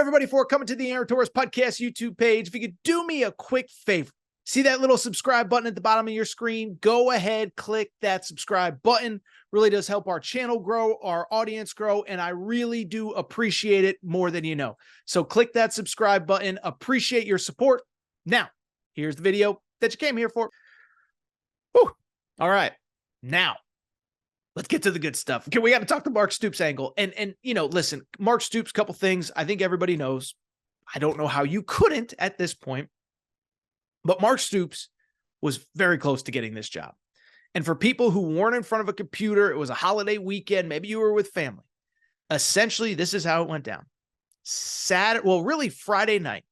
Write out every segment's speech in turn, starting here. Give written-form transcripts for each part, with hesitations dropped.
everybody, for coming to the Aaron Torres Podcast YouTube page. If you could do me a quick favor, see that little subscribe button at the bottom of your screen? Go ahead, click that subscribe button. Really does help our channel grow, our audience grow, and I really do appreciate it more than you know. So click that subscribe button. Appreciate your support. Now, here's the video that you came here for. Whew. All right. Now, let's get to the good stuff. Okay, we got to talk the Mark Stoops angle. And you know, listen, Mark Stoops, couple things I think everybody knows. I don't know how you couldn't at this point, but Mark Stoops was very close to getting this job. And for people who weren't in front of a computer, it was a holiday weekend, maybe you were with family. Essentially, this is how it went down. Really Friday night,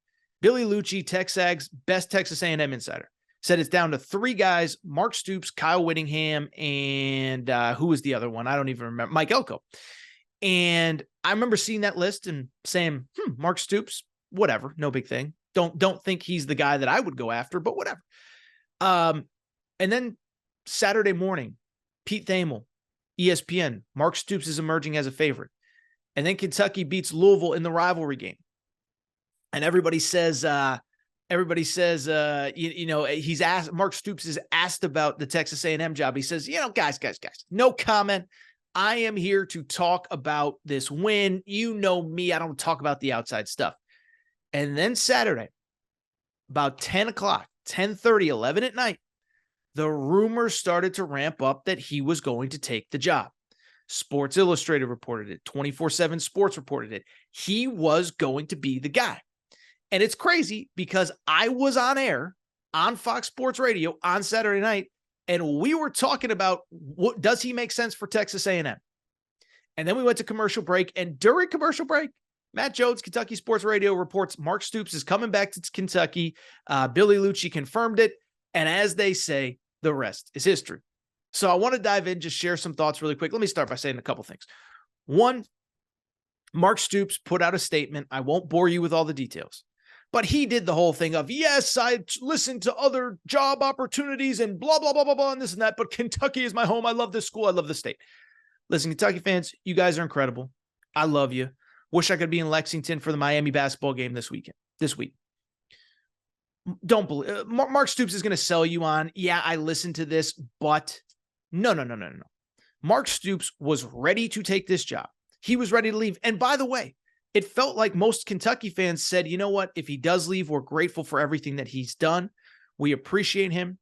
Billy Lucci, Texag's best Texas A&M insider, said it's down to three guys: Mark Stoops, Kyle Whittingham, and who was the other one? I don't even remember. Mike Elko. And I remember seeing that list and saying, Mark Stoops, whatever, no big thing. Don't think he's the guy that I would go after, but whatever. And then Saturday morning, Pete Thamel, ESPN, Mark Stoops is emerging as a favorite. And then Kentucky beats Louisville in the rivalry game. And everybody says, he's asked, Mark Stoops is asked about the Texas A&M job. He says, guys, no comment. I am here to talk about this win. You know me. I don't talk about the outside stuff. And then Saturday, about 10 o'clock, 10:30, 11 at night, the rumors started to ramp up that he was going to take the job. Sports Illustrated reported it. 24/7 Sports reported it. He was going to be the guy. And it's crazy because I was on air on Fox Sports Radio on Saturday night, and we were talking about does he make sense for Texas A&M? And then we went to commercial break, and during commercial break, Matt Jones, Kentucky Sports Radio, reports Mark Stoops is coming back to Kentucky. Billy Lucci confirmed it, and as they say, the rest is history. So I want to dive in, just share some thoughts really quick. Let me start by saying a couple things. One, Mark Stoops put out a statement. I won't bore you with all the details, but he did the whole thing of, yes, I listened to other job opportunities and blah, blah, blah, blah, blah, and this and that, but Kentucky is my home. I love this school. I love the state. Listen, Kentucky fans, you guys are incredible. I love you. Wish I could be in Lexington for the Miami basketball game this week. Don't believe Mark Stoops is going to sell you on, yeah, I listened to this, but no. Mark Stoops was ready to take this job. He was ready to leave. And by the way, it felt like most Kentucky fans said, you know what? If he does leave, we're grateful for everything that he's done. We appreciate him.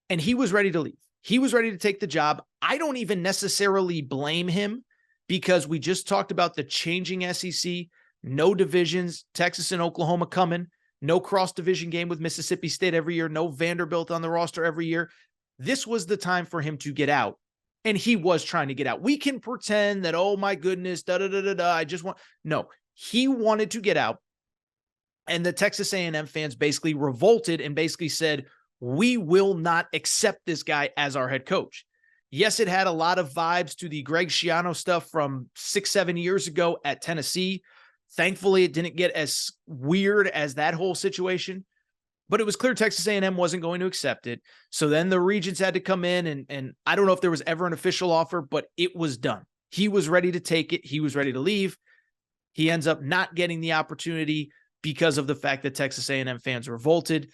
And he was ready to leave. He was ready to take the job. I don't even necessarily blame him because we just talked about the changing SEC, no divisions, Texas and Oklahoma coming, no cross-division game with Mississippi State every year, no Vanderbilt on the roster every year. This was the time for him to get out. And he was trying to get out. We can pretend that, oh my goodness, no, he wanted to get out. And the Texas A&M fans basically revolted and basically said, we will not accept this guy as our head coach. Yes, it had a lot of vibes to the Greg Schiano stuff from 6-7 years ago at Tennessee. Thankfully, it didn't get as weird as that whole situation. But it was clear Texas A&M wasn't going to accept it. So then the Regents had to come in, and I don't know if there was ever an official offer, but it was done. He was ready to take it. He was ready to leave. He ends up not getting the opportunity because of the fact that Texas A&M fans revolted.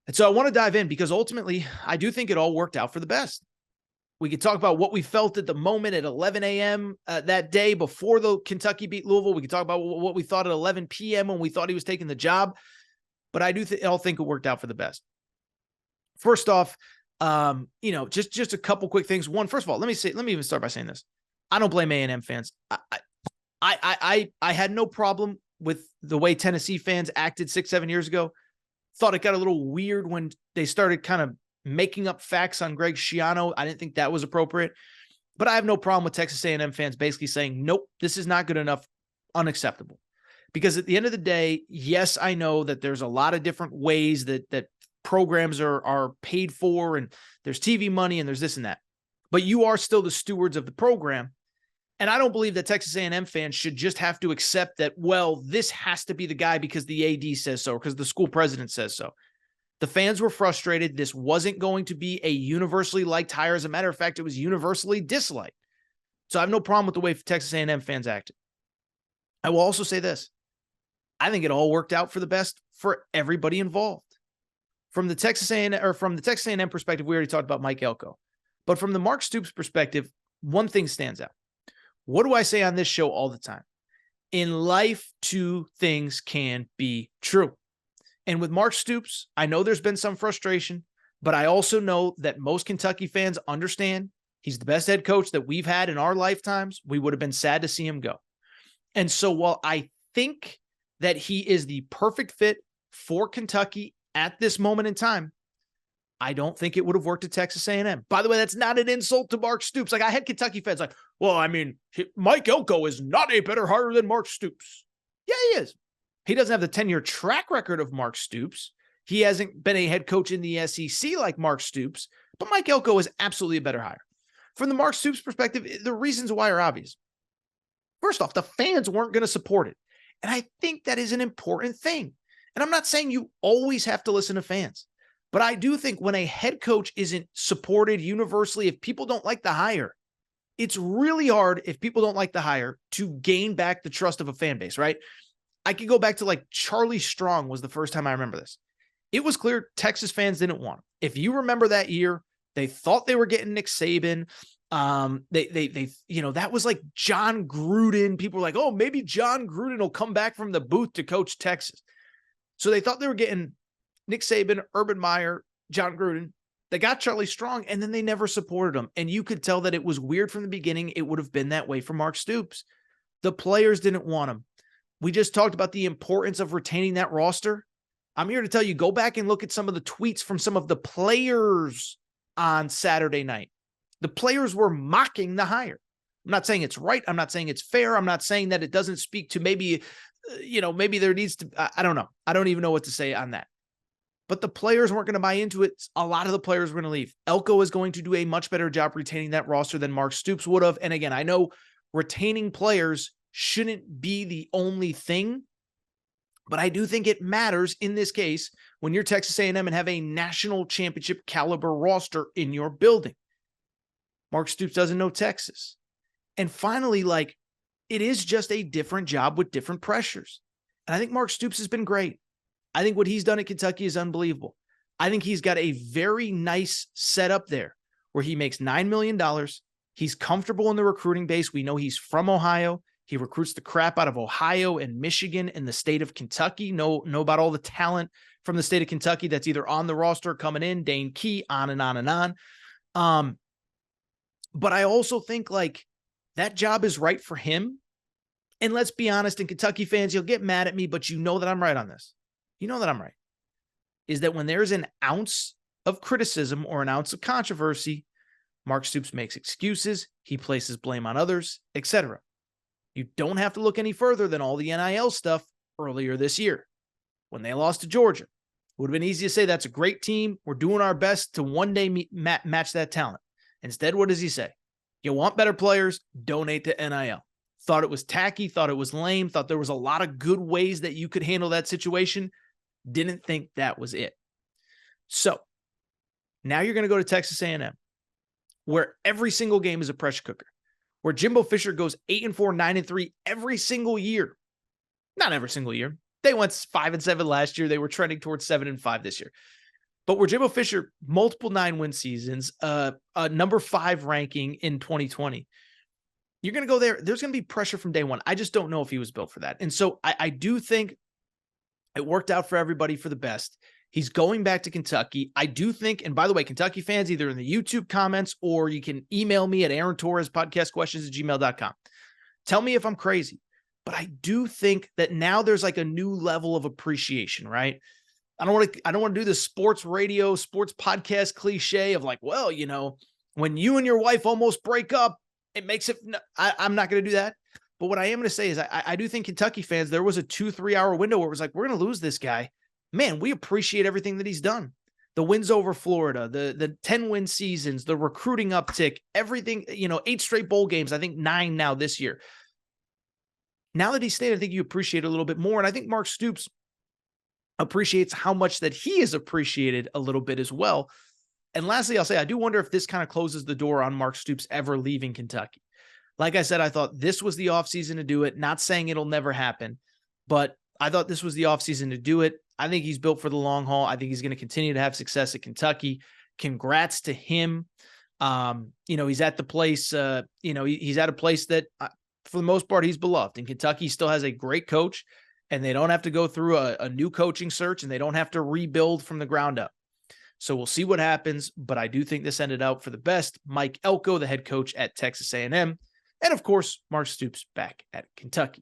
And so I want to dive in because ultimately, I do think it all worked out for the best. We could talk about what we felt at the moment at 11 a.m. That day before the Kentucky beat Louisville. We could talk about what we thought at 11 p.m. when we thought he was taking the job. But I do think it worked out for the best. First off, just a couple quick things. One, first of all, let me even start by saying this. I don't blame A&M fans. I had no problem with the way Tennessee fans acted 6-7 years ago. Thought it got a little weird when they started kind of making up facts on Greg Schiano. I didn't think that was appropriate. But I have no problem with Texas A&M fans basically saying, nope, this is not good enough, unacceptable. Because at the end of the day, yes, I know that there's a lot of different ways that programs are paid for, and there's TV money and there's this and that. But you are still the stewards of the program. And I don't believe that Texas A&M fans should just have to accept that, well, this has to be the guy because the AD says so, or because the school president says so. The fans were frustrated. This wasn't going to be a universally liked hire. As a matter of fact, it was universally disliked. So I have no problem with the way Texas A&M fans acted. I will also say this. I think it all worked out for the best for everybody involved. From the Texas A&M perspective, we already talked about Mike Elko. But from the Mark Stoops perspective, one thing stands out. What do I say on this show all the time? In life, two things can be true. And with Mark Stoops, I know there's been some frustration, but I also know that most Kentucky fans understand he's the best head coach that we've had in our lifetimes. We would have been sad to see him go. And so while I think that he is the perfect fit for Kentucky at this moment in time, I don't think it would have worked at Texas A&M. By the way, that's not an insult to Mark Stoops. Like, I had Kentucky fans like, well, I mean, Mike Elko is not a better hire than Mark Stoops. Yeah, he is. He doesn't have the 10-year track record of Mark Stoops. He hasn't been a head coach in the SEC like Mark Stoops, but Mike Elko is absolutely a better hire. From the Mark Stoops perspective, the reasons why are obvious. First off, the fans weren't going to support it. And I think that is an important thing. And I'm not saying you always have to listen to fans, but I do think when a head coach isn't supported universally, if people don't like the hire, it's really hard if people don't like the hire to gain back the trust of a fan base, right? I could go back to like Charlie Strong was the first time I remember this. It was clear Texas fans didn't want him. If you remember that year, they thought they were getting Nick Saban. That was like John Gruden. People were like, oh, maybe John Gruden will come back from the booth to coach Texas. So they thought they were getting Nick Saban, Urban Meyer, John Gruden. They got Charlie Strong, and then they never supported him. And you could tell that it was weird from the beginning. It would have been that way for Mark Stoops. The players didn't want him. We just talked about the importance of retaining that roster. I'm here to tell you, go back and look at some of the tweets from some of the players on Saturday night. The players were mocking the hire. I'm not saying it's right. I'm not saying it's fair. I'm not saying that it doesn't speak to maybe there needs to, I don't know. I don't even know what to say on that. But the players weren't going to buy into it. A lot of the players were going to leave. Elko is going to do a much better job retaining that roster than Mark Stoops would have. And again, I know retaining players shouldn't be the only thing, but I do think it matters in this case when you're Texas A&M and have a national championship caliber roster in your building. Mark Stoops doesn't know Texas. And finally, like, it is just a different job with different pressures. And I think Mark Stoops has been great. I think what he's done at Kentucky is unbelievable. I think he's got a very nice setup there where he makes $9 million. He's comfortable in the recruiting base. We know he's from Ohio. He recruits the crap out of Ohio and Michigan and the state of Kentucky. Know about all the talent from the state of Kentucky that's either on the roster coming in, Dane Key, on and on and on. But I also think like that job is right for him. And let's be honest, and Kentucky fans, you'll get mad at me, but you know that I'm right on this. You know that I'm right. Is that when there's an ounce of criticism or an ounce of controversy, Mark Stoops makes excuses, he places blame on others, etc. You don't have to look any further than all the NIL stuff earlier this year when they lost to Georgia. It would have been easy to say that's a great team. We're doing our best to one day match that talent. Instead, what does he say? You want better players? Donate to NIL. Thought it was tacky, thought it was lame, thought there was a lot of good ways that you could handle that situation. Didn't think that was it. So now you're going to go to Texas A&M, where every single game is a pressure cooker, where Jimbo Fisher goes 8-4, 9-3 every single year. Not every single year. They went 5-7 last year. They were trending towards 7-5 this year. But where Jimbo Fisher, multiple 9-win seasons, a number 5 ranking in 2020, you're going to go there. There's going to be pressure from day one. I just don't know if he was built for that. And so I do think it worked out for everybody for the best. He's going back to Kentucky. I do think, and by the way, Kentucky fans, either in the YouTube comments or you can email me at aarontorrespodcastquestions@gmail.com. Tell me if I'm crazy, but I do think that now there's like a new level of appreciation, right? I don't want to do the sports radio, sports podcast cliche of like, well, you know, when you and your wife almost break up, it makes it, I'm not going to do that. But what I am going to say is I do think Kentucky fans, there was a 2-3 hour window where it was like, we're going to lose this guy. Man, we appreciate everything that he's done. The wins over Florida, the 10-win seasons, the recruiting uptick, everything, 8 straight bowl games. I think 9 now this year. Now that he's stayed, I think you appreciate it a little bit more. And I think Mark Stoops appreciates how much that he is appreciated a little bit as well. And lastly, I'll say, I do wonder if this kind of closes the door on Mark Stoops ever leaving Kentucky. Like I said, I thought this was the offseason to do it. Not saying it'll never happen, but I thought this was the offseason to do it. I think he's built for the long haul. I think he's going to continue to have success at Kentucky. Congrats to him. He's at the place, he's at a place that for the most part, he's beloved. And Kentucky still has a great coach, and they don't have to go through a new coaching search, and they don't have to rebuild from the ground up. So we'll see what happens, but I do think this ended out for the best. Mike Elko, the head coach at Texas A&M, and of course, Mark Stoops back at Kentucky.